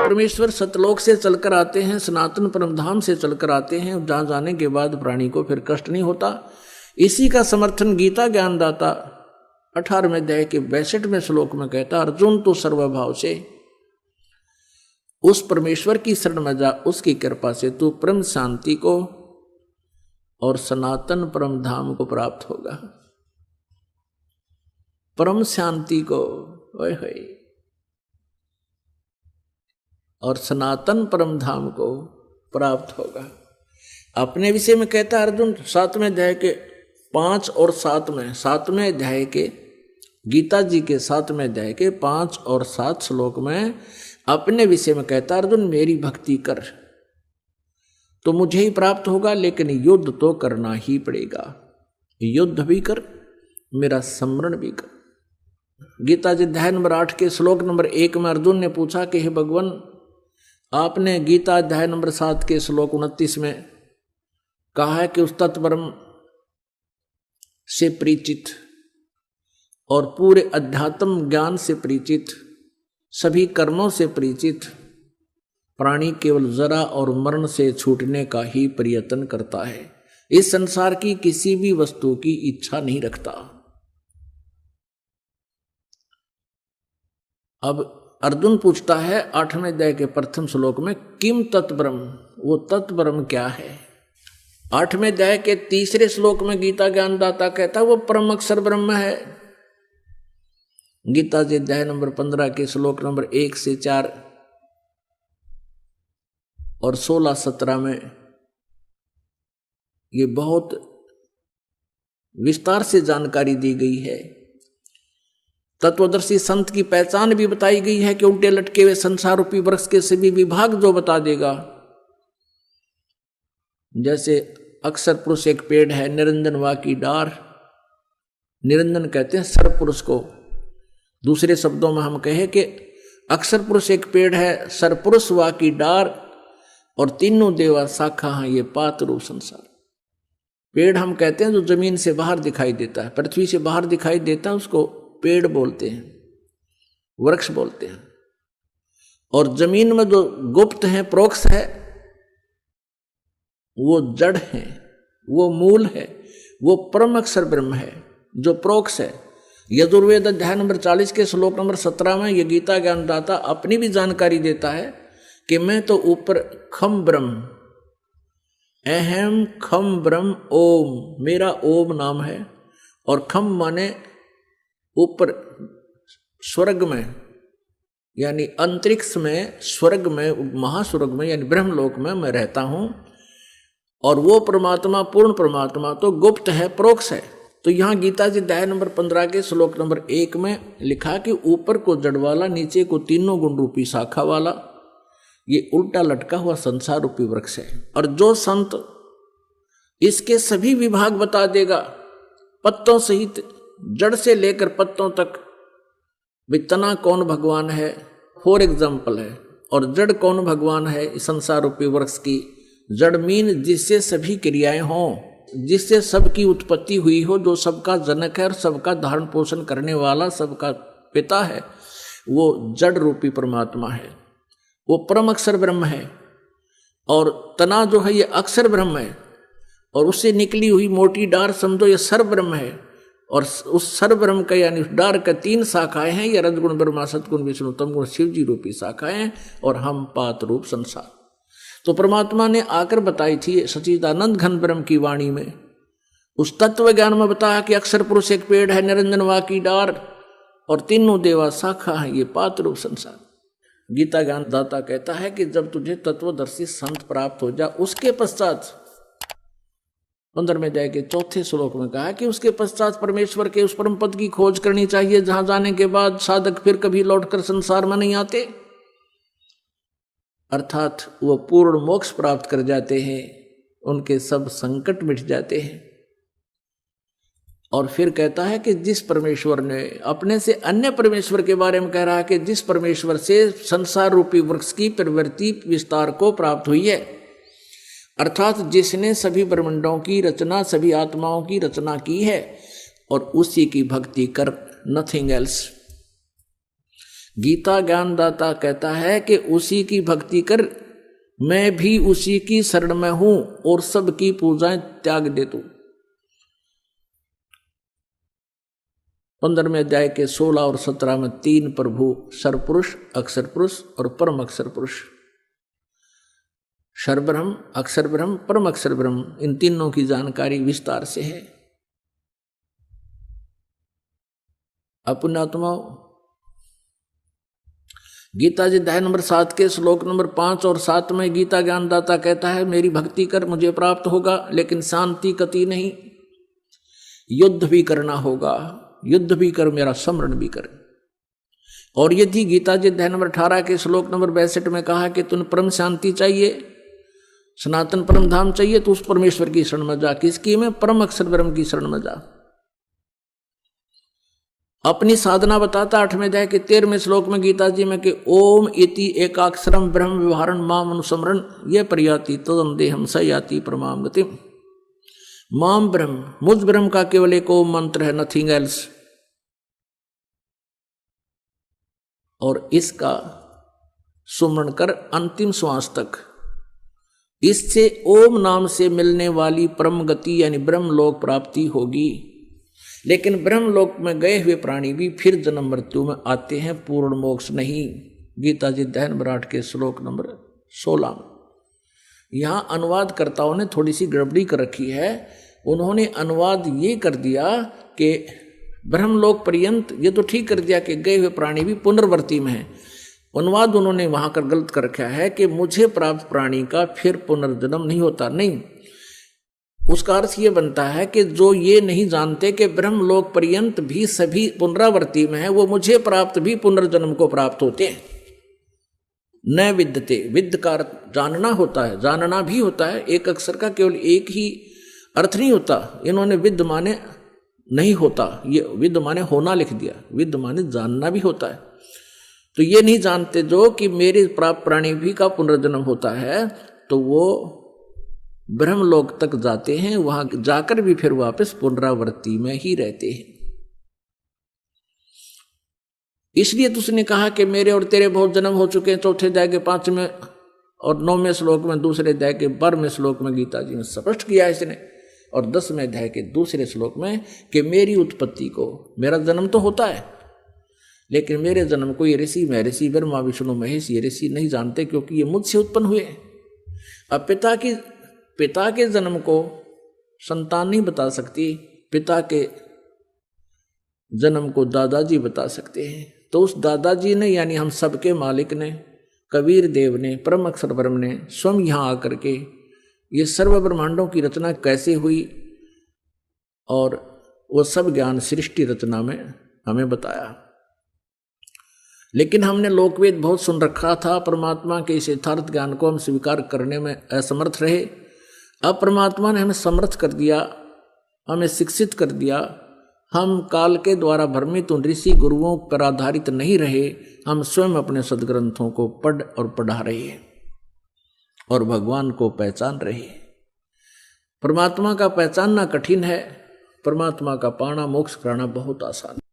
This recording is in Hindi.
परमेश्वर सतलोक से चलकर आते हैं, सनातन परमधाम से चलकर आते हैं, जहाँ जाने के बाद प्राणी को फिर कष्ट नहीं होता। इसी का समर्थन गीता ज्ञानदाता 18वें अध्याय के 62वें श्लोक में कहता, अर्जुन तो सर्वभाव से उस परमेश्वर की शरण में जा, उसकी कृपा से तू परम शांति को और सनातन परम धाम को प्राप्त होगा। परम शांति को ओए होए और सनातन परम धाम को प्राप्त होगा। अपने विषय में कहता अर्जुन 7वें अध्याय के 5 और 7वें अध्याय के गीता जी के 7वें अध्याय के 5 और 7 श्लोक में अपने विषय में कहता अर्जुन मेरी भक्ति कर तो मुझे ही प्राप्त होगा, लेकिन युद्ध तो करना ही पड़ेगा। युद्ध भी कर, मेरा स्मरण भी कर। गीता जी अध्याय नंबर 8 के श्लोक नंबर 1 में अर्जुन ने पूछा कि हे भगवान, आपने गीता अध्याय नंबर 7 के श्लोक 29 में कहा है कि उस तत्परम से परिचित और पूरे अध्यात्म ज्ञान से परिचित, सभी कर्मों से परिचित प्राणी केवल जरा और मरण से छूटने का ही प्रयत्न करता है, इस संसार की किसी भी वस्तु की इच्छा नहीं रखता। अब अर्जुन पूछता है 8वें अध्याय के प्रथम श्लोक में, किम तत्ब्रह्म, वो तत्ब्रह्म क्या है। 8वें अध्याय के 3 श्लोक में गीता ज्ञानदाता कहता वो परम अक्षर ब्रह्म है। गीता जी अध्याय नंबर 15 के श्लोक नंबर 1 से 4 और 16-17 में ये बहुत विस्तार से जानकारी दी गई है। तत्वदर्शी संत की पहचान भी बताई गई है कि उल्टे लटके हुए संसार रूपी वृक्ष के सभी विभाग जो बता देगा। जैसे अक्षर पुरुष एक पेड़ है, निरंजन वा की डार, निरंजन कहते हैं सर्व पुरुष को। दूसरे शब्दों में हम कहें कि अक्षर पुरुष एक पेड़ है, सरपुरुष वा की डार और तीनों देवा शाखा हैं ये पात रूप संसार। पेड़ हम कहते हैं जो जमीन से बाहर दिखाई देता है, पृथ्वी से बाहर दिखाई देता है, उसको पेड़ बोलते हैं, वृक्ष बोलते हैं। और जमीन में जो गुप्त है, प्रोक्ष है, वो जड़ है, वो मूल है, वो परम अक्षर ब्रह्म है जो प्रोक्ष है। यजुर्वेद अध्याय नंबर 40 के श्लोक नंबर 17 में ये गीता ज्ञानदाता अपनी भी जानकारी देता है कि मैं तो ऊपर खम ब्रह्म, अहम खम ब्रह्म ओम, मेरा ओम नाम है। और खम माने ऊपर स्वर्ग में, यानी अंतरिक्ष में, स्वर्ग में, महास्वर्ग में, यानी ब्रह्मलोक में मैं रहता हूं। और वो परमात्मा, पूर्ण परमात्मा तो गुप्त है, प्रोक्ष है। तो यहां गीता जी अध्याय नंबर 15 के श्लोक नंबर 1 में लिखा कि ऊपर को जड़ वाला, नीचे को तीनों गुण रूपी शाखा वाला, ये उल्टा लटका हुआ संसार रूपी वृक्ष है। और जो संत इसके सभी विभाग बता देगा, पत्तों सहित, जड़ से लेकर पत्तों तक, भी तना कौन भगवान है फॉर एग्जाम्पल है, और जड़ कौन भगवान है इस संसार रूपी वृक्ष की। जड़ मीन जिससे सभी क्रियाएं हों, जिससे सबकी उत्पत्ति हुई हो, जो सबका जनक है और सबका धारण पोषण करने वाला, सबका पिता है, वो जड़ रूपी परमात्मा है, वो परम अक्षर ब्रह्म है। और तना जो है ये अक्षर ब्रह्म है, और उससे निकली हुई मोटी डार समझो ये सर्व ब्रह्म है। और उस सर्व ब्रह्म का यानी उस डार का 3 शाखाएं हैं, ये रजगुण ब्रह्मा, सतगुण विष्णु, तमगुण शिव जी रूपी शाखाएं, और हम पात रूप संसार। तो परमात्मा ने आकर बताई थी सच्चिदानंद घन ब्रह्म की वाणी में, उस तत्व ज्ञान में बताया कि अक्षर पुरुष एक पेड़ है, निरंजन वा की डार और तीनों देवा शाखा है ये पात रूप संसार। गीता ज्ञान दाता कहता है कि जब तुझे तत्वदर्शी संत प्राप्त हो जा, उसके पश्चात 15वें अध्याय के 4 श्लोक में कहा कि उसके पश्चात परमेश्वर के उस परम पद की खोज करनी चाहिए, जहां जाने के बाद साधक फिर कभी लौटकर संसार में नहीं आते, अर्थात वो पूर्ण मोक्ष प्राप्त कर जाते हैं, उनके सब संकट मिट जाते हैं। और फिर कहता है कि जिस परमेश्वर ने अपने से अन्य परमेश्वर के बारे में कह रहा है कि जिस परमेश्वर से संसार रूपी वृक्ष की प्रवृत्ति विस्तार को प्राप्त हुई है, अर्थात जिसने सभी ब्रह्मांडों की रचना, सभी आत्माओं की रचना की है, और उसी की भक्ति कर, नथिंग एल्स। गीता ज्ञानदाता कहता है कि उसी की भक्ति कर, मैं भी उसी की शरण में हूं और सबकी पूजाएं त्याग दे तू। 15वें अध्याय के 16 और 17 में 3 प्रभु, सर्वपुरुष, अक्षर पुरुष और परम अक्षर पुरुष, सर्वब्रह्म, अक्षर ब्रह्म, परम अक्षर ब्रह्म, इन तीनों की जानकारी विस्तार से है। पुण्यात्मा, गीता जी अध्याय नंबर 7 के श्लोक नंबर 5 और 7 में गीता ज्ञानदाता कहता है, मेरी भक्ति कर मुझे प्राप्त होगा, लेकिन शांति कति नहीं, युद्ध भी करना होगा, युद्ध भी कर, मेरा स्मरण भी कर। और यदि गीता जी अध्याय नंबर 18 के श्लोक नंबर 62 में कहा कि तुम परम शांति चाहिए, सनातन परम धाम चाहिए, तो उस परमेश्वर की शरण में जा। किसकी में? परम अक्षर ब्रह्म की शरण में जा। अपनी साधना बताता 8वें अध्याय के 13वें श्लोक में गीता जी में कि ओम इति एकाक्षरम ब्रह्म व्यवहारं माम अनुस्मरण ये प्रयाति तदन्देहम स याति परमाम गतिम। माम ब्रह्म, मुझ ब्रह्म का केवल एक ओम मंत्र है, नथिंग एल्स। और इसका सुमरण कर अंतिम श्वास तक। इससे ओम नाम से मिलने वाली परम गति यानी ब्रह्मलोक प्राप्ति होगी। लेकिन ब्रह्मलोक में गए हुए प्राणी भी फिर जन्म मृत्यु में आते हैं, पूर्ण मोक्ष नहीं। गीता जी अध्याय नंबर 8 के श्लोक नंबर 16 में। यहाँ अनुवादकर्ताओं ने थोड़ी सी गड़बड़ी कर रखी है। उन्होंने अनुवाद ये कर दिया कि ब्रह्मलोक पर्यंत, ये तो ठीक कर दिया कि गए हुए प्राणी भी पुनर्वर्ती में है। अनुवाद उन्होंने वहां कर गलत कर रखा है कि मुझे प्राप्त प्राणी का फिर पुनर्जन्म नहीं होता। नहीं, उसका अर्थ ये बनता है कि जो ये नहीं जानते कि ब्रह्मलोक पर्यंत भी सभी पुनरावर्ती में है, वो मुझे प्राप्त भी पुनर्जन्म को प्राप्त होते हैं। न विद्यते, विद्य का जानना होता है, जानना भी होता है। एक अक्षर का केवल एक ही अर्थ नहीं होता। इन्होंने विद्य माने नहीं होता, ये विद्य माने होना लिख दिया। विद्य माने जानना भी होता है। तो ये नहीं जानते जो कि मेरे प्राप्त प्राणी भी का पुनर्जन्म होता है, तो वो ब्रह्मलोक तक जाते हैं, वहां जाकर भी फिर वापस पुनरावृत्ति में ही रहते हैं। इसलिए तो उसने कहा कि मेरे और तेरे बहुत जन्म हो चुके हैं। 4 अध्याय के 5वें और 9वें श्लोक में, 2 अध्याय के 12वें श्लोक में गीता जी ने स्पष्ट किया इसने। और 10वें अध्याय के 2 श्लोक में कि मेरी उत्पत्ति को, मेरा जन्म तो होता है, लेकिन मेरे जन्म को ये ऋषि, महर्षि, ब्रह्मा, विष्णु, महेश, ये ऋषि नहीं जानते, क्योंकि ये मुझसे उत्पन्न हुए। अब पिता के जन्म को संतान नहीं बता सकती, पिता के जन्म को दादाजी बता सकते हैं। तो उस दादाजी ने, यानी हम सबके मालिक ने, कबीर देव ने, परम अक्षर ब्रह्म ने स्वयं यहाँ आकर के ये सर्व ब्रह्मांडों की रचना कैसे हुई और वो सब ज्ञान सृष्टि रचना में हमें बताया। लेकिन हमने लोकवेद बहुत सुन रखा था, परमात्मा के इस यथार्थ ज्ञान को हम स्वीकार करने में असमर्थ रहे। अब परमात्मा ने हमें समर्थ कर दिया, हमें शिक्षित कर दिया। हम काल के द्वारा भ्रमित उन ऋषि गुरुओं पर आधारित नहीं रहे, हम स्वयं अपने सदग्रंथों को पढ़ और पढ़ा रहे हैं और भगवान को पहचान रहे हैं। परमात्मा का पहचानना कठिन है, परमात्मा का पाना, मोक्ष कराना बहुत आसान है।